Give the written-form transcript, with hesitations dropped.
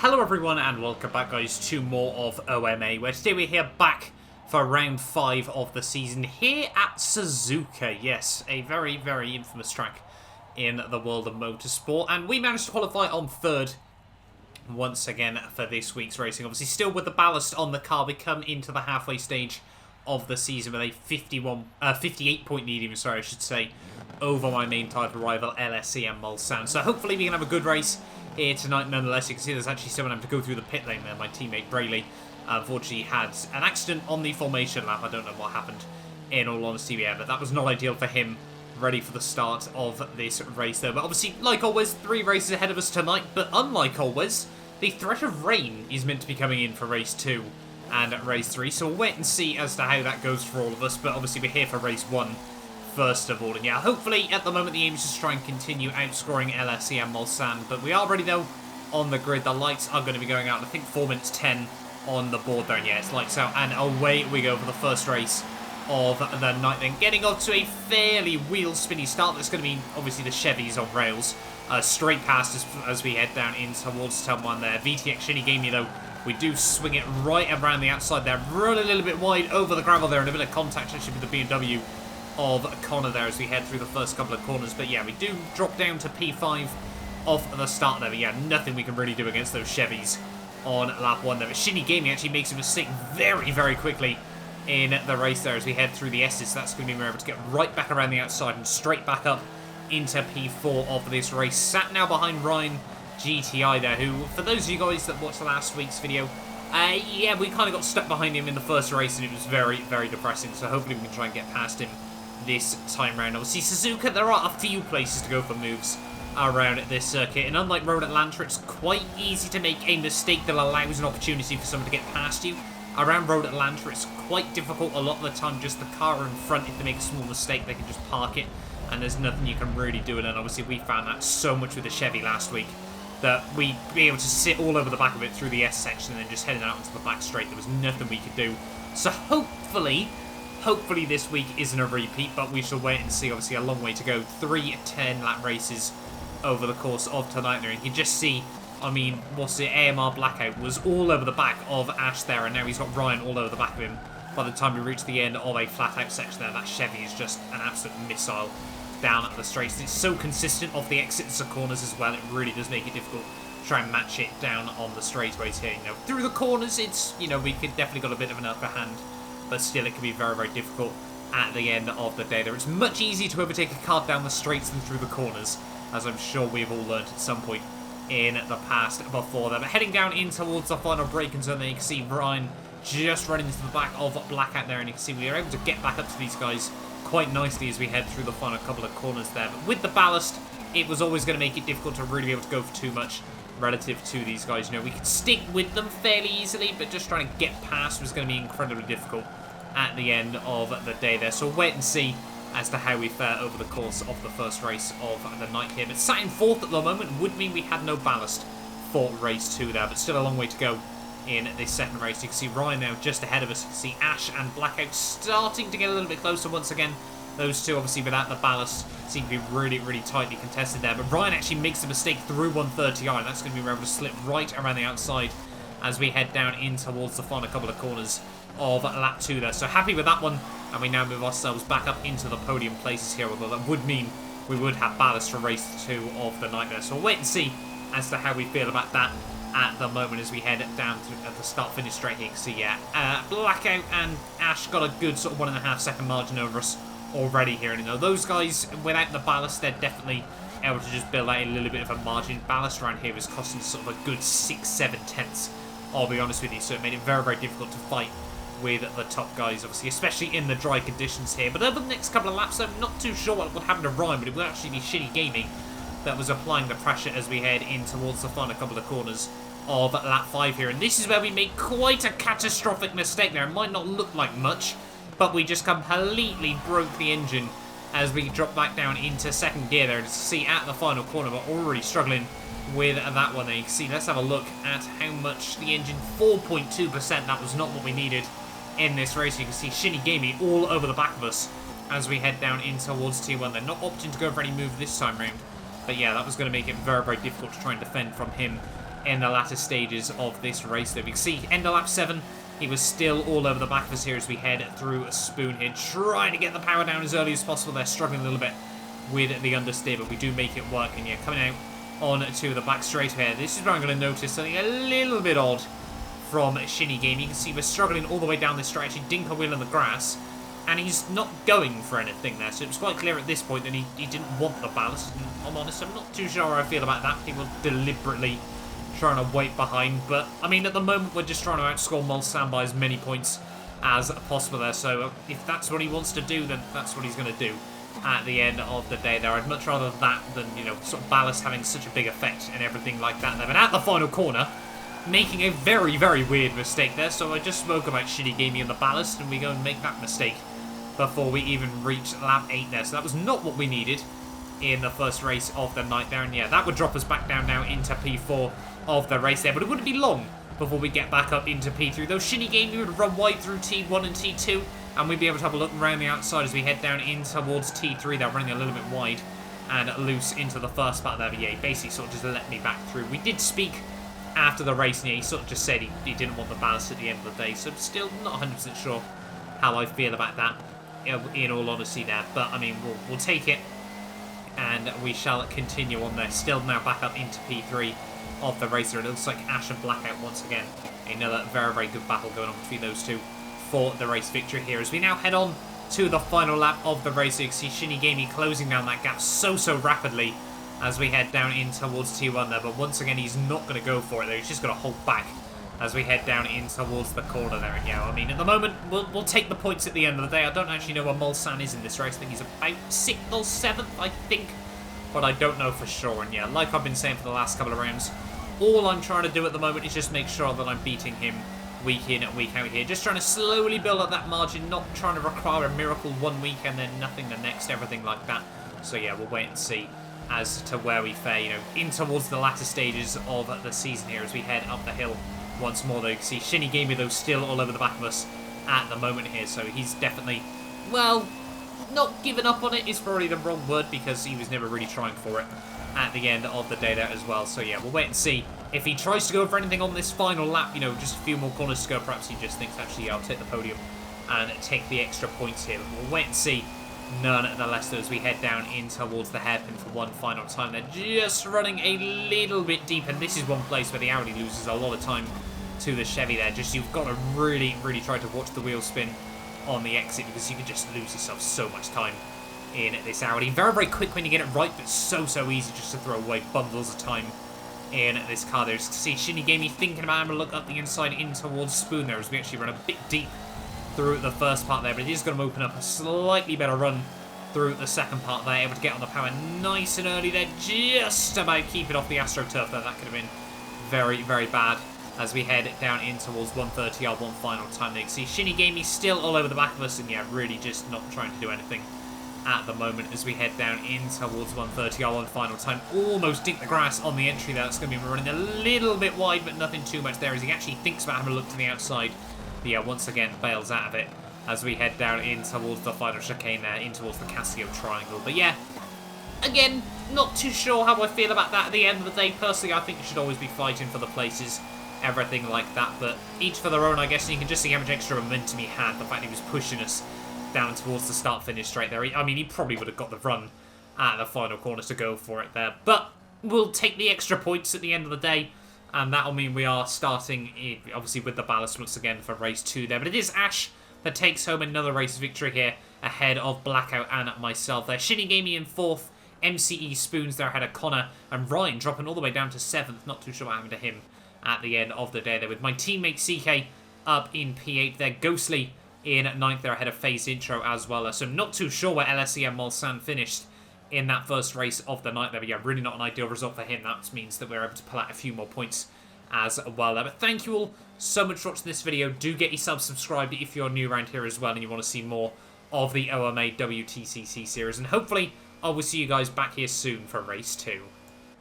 Hello everyone and welcome back guys to more of OMA, where today we're here back for round 5 of the season here at Suzuka. Yes, a very, very infamous track in the world of motorsport, and we managed to qualify on 3rd once again for this week's racing. Obviously still with the ballast on the car, we come into the halfway stage of the season with a 58 point lead, even, sorry I should say, over my main title rival LSE and Mulsanne. So hopefully we can have a good race here tonight. Nonetheless, you can see there's actually someone having to go through the pit lane there. My teammate Brayley unfortunately had an accident on the formation lap. I don't know what happened in all honesty, yeah, but that was not ideal for him. Ready for the start of this race though. But obviously, like always, 3 races ahead of us tonight, but unlike always, the threat of rain is meant to be coming in for race 2 and race 3, so we'll wait and see as to how that goes for all of us. But obviously we're here for race 1 first of all, and yeah, hopefully at the moment the aim is just to try and continue outscoring LSE and Mulsanne. But we are ready though on the grid. The lights are going to be going out, I think 4 minutes 10 on the board there, and yeah, it's lights out, and away we go for the first race of the night then, getting off to a fairly wheel spinny start. That's going to be obviously the Chevys on rails, straight past as we head down in towards turn 1 there. VTX Shinny Gamey though, we do swing it right around the outside there, run a little bit wide over the gravel there, and a bit of contact actually with the BMW of Connor there as we head through the first couple of corners. But yeah, we do drop down to P5 off the start there, but yeah, nothing we can really do against those Chevys on lap 1 there. But Shinny Gaming actually makes a mistake very, very quickly in the race there as we head through the S's. So that's going to be we're able to get right back around the outside and straight back up into P4 of this race. Sat now behind Ryan GTI there, who, for those of you guys that watched last week's video, yeah, we kind of got stuck behind him in the first race, and it was very, very depressing. So hopefully we can try and get past him this time round. Obviously, Suzuka, there are a few places to go for moves around this circuit, and unlike Road Atlanta, it's quite easy to make a mistake that allows an opportunity for someone to get past you. Around Road Atlanta, it's quite difficult a lot of the time. Just the car in front, if they make a small mistake, they can just park it, and there's nothing you can really do. And then obviously we found that so much with the Chevy last week, that we'd be able to sit all over the back of it through the S section and then just heading out into the back straight. There was nothing we could do. So hopefully this week isn't a repeat, but we shall wait and see. Obviously a long way to go. 3 10-lap races over the course of tonight there. And you can just see, I mean, what's it, AMR Blackout was all over the back of Ash there, and now he's got Ryan all over the back of him. By the time we reach the end of a flat-out section there, that Chevy is just an absolute missile down at the straights. It's so consistent off the exits and corners as well, it really does make it difficult to try and match it down on the straightaways here. You know, through the corners, it's, you know, we could definitely got a bit of an upper hand, but still it can be very, very difficult at the end of the day there. It's much easier to overtake a car down the straights than through the corners, as I'm sure we've all learned at some point in the past before that. But heading down in towards the final braking zone there, you can see Ryan just running into the back of Blackout there, and you can see we are able to get back up to these guys quite nicely as we head through the final couple of corners there. But with the ballast, it was always going to make it difficult to really be able to go for too much relative to these guys. You know, we could stick with them fairly easily, but just trying to get past was going to be incredibly difficult at the end of the day there. So we'll wait and see as to how we fare over the course of the first race of the night here. But sat in 4th at the moment would mean we had no ballast for race 2 there, but still a long way to go in this second race. You can see Ryan now just ahead of us. You can see Ash and Blackout starting to get a little bit closer once again. Those two, obviously, without the ballast, seem to be really, really tightly contested there. But Ryan actually makes a mistake through 130i, and that's going to be able to slip right around the outside as we head down in towards the final couple of corners of lap 2 there. So happy with that one, and we now move ourselves back up into the podium places here, although that would mean we would have ballast for race 2 of the night there. So we'll wait and see as to how we feel about that at the moment as we head down to at the start-finish straight here. You can see, yeah, Blackout and Ash got a good sort of 1.5 second margin over us already here. And you know, those guys, without the ballast, they're definitely able to just build out a little bit of a margin. Ballast around here is costing sort of a good 6-7 tenths, I'll be honest with you. So it made it very, very difficult to fight with the top guys, obviously, especially in the dry conditions here. But over the next couple of laps, I'm not too sure what would happen to Ryan, but it would actually be Shitty Gaming that was applying the pressure as we head in towards the final couple of corners of lap 5 here. And this is where we made quite a catastrophic mistake there. It might not look like much, but we just completely broke the engine as we drop back down into second gear there. To see at the final corner, we're already struggling with that one there. You can see, let's have a look at how much the engine, 4.2%. That was not what we needed in this race. You can see Shinny Gamey all over the back of us as we head down in towards T1. They're not opting to go for any move this time round. But yeah, that was going to make it very, very difficult to try and defend from him in the latter stages of this race. There we can see end of lap 7. He was still all over the back of us here as we head through a spoon here, trying to get the power down as early as possible. They're struggling a little bit with the understeer, but we do make it work. And yeah, coming out on to the back straight here. This is where I'm going to notice something a little bit odd from Shinny Game. You can see we're struggling all the way down this stretch. He dink a wheel in the grass, and he's not going for anything there. So it was quite clear at this point that he didn't want the ballast. And I'm honest, I'm not too sure how I feel about that. People deliberately trying to wait behind, but I mean, at the moment we're just trying to outscore Mulsanne by as many points as possible there. So if that's what he wants to do, then that's what he's going to do at the end of the day there. I'd much rather that than, you know, sort of ballast having such a big effect and everything like that there. But at the final corner, making a very, very weird mistake there. So I just spoke about Shinny Gamey and the ballast, and we go and make that mistake before we even reach lap 8 there. So that was not what we needed in the first race of the night there. And yeah, that would drop us back down now into P4 of the race there. But it wouldn't be long before we get back up into P3. Though Shinny Gamey would run wide through T1 and T2. And we'd be able to have a look around the outside as we head down in towards T3. They're running a little bit wide and loose into the first part there. But yeah, he basically sort of just let me back through. We did speak after the race, and yeah, he sort of just said he didn't want the ballast at the end of the day. So I'm still not 100% sure how I feel about that, in all honesty there. But I mean, we'll take it, and we shall continue on there. Still now back up into P3 of the race. It looks like Ash and Blackout once again. Another very, very good battle going on between those two for the race victory here, as we now head on to the final lap of the race. You can see Shinny Gamey closing down that gap so rapidly as we head down in towards T1 there. But once again, he's not going to go for it there. He's just going to hold back as we head down in towards the corner there. And yeah, I mean, at the moment, we'll take the points at the end of the day. I don't actually know where Mulsanne is in this race. I think he's about 6th or 7th, I think, but I don't know for sure. And yeah, like I've been saying for the last couple of rounds, all I'm trying to do at the moment is just make sure that I'm beating him week in and week out here. Just trying to slowly build up that margin, not trying to require a miracle one week and then nothing the next, everything like that. So yeah, we'll wait and see as to where we fare, you know, in towards the latter stages of the season here as we head up the hill once more. Though you can see Shinny Gamey, though, still all over the back of us at the moment here. So he's definitely, well, not giving up on it is probably the wrong word, because he was never really trying for it at the end of the day there as well. So yeah, we'll wait and see if he tries to go for anything on this final lap. You know, just a few more corners to go. Perhaps he just thinks, actually, yeah, I'll take the podium and take the extra points here. But we'll wait and see nonetheless, though, as we head down in towards the hairpin for one final time. They're just running a little bit deep, and this is one place where the Audi loses a lot of time to the Chevy there. Just, you've got to really, really try to watch the wheel spin on the exit, because you can just lose yourself so much time in this Audi. Very, very quick when you get it right, but so easy just to throw away bundles of time in this car there. As you can see, Shinny Gamey thinking about having a look up the inside in towards Spoon there, as we actually run a bit deep through the first part there, but it is going to open up a slightly better run through the second part there. Able to get on the power nice and early there, just about keeping off the AstroTurf there. That could have been very, very bad as we head down in towards 130R one final time. There you can see Shinny Gamey still all over the back of us, and yeah, really just not trying to do anything at the moment as we head down in towards 130R one final time. Almost dinked the grass on the entry there. That's going to be running a little bit wide, but nothing too much there as he actually thinks about having a look to the outside. But yeah, once again, bails out of it as we head down in towards the final chicane there, in towards the Casio triangle. But yeah, again, not too sure how I feel about that at the end of the day. Personally, I think you should always be fighting for the places, everything like that. But each for their own, I guess. And you can just see how much extra momentum he had. The fact he was pushing us down towards the start-finish straight there. I mean, he probably would have got the run at the final corner to go for it there. But we'll take the extra points at the end of the day. And that'll mean we are starting, obviously, with the ballast once again for race 2 there. But it is Ash that takes home another race victory here ahead of Blackout and myself there. Shinny Gamey in 4th, MCE Spoons there ahead of Connor, and Ryan dropping all the way down to 7th. Not too sure what happened to him at the end of the day there, with my teammate CK up in P8 there. Ghostly in 9th there ahead of Phase Intro as well. So not too sure where LSE and Mulsanne finished in that first race of the night there. But yeah, really not an ideal result for him. That means that we're able to pull out a few more points as well there. But thank you all so much for watching this video. Do get yourself subscribed if you're new around here as well and you want to see more of the OMA WTCC series. And hopefully I will see you guys back here soon for race 2.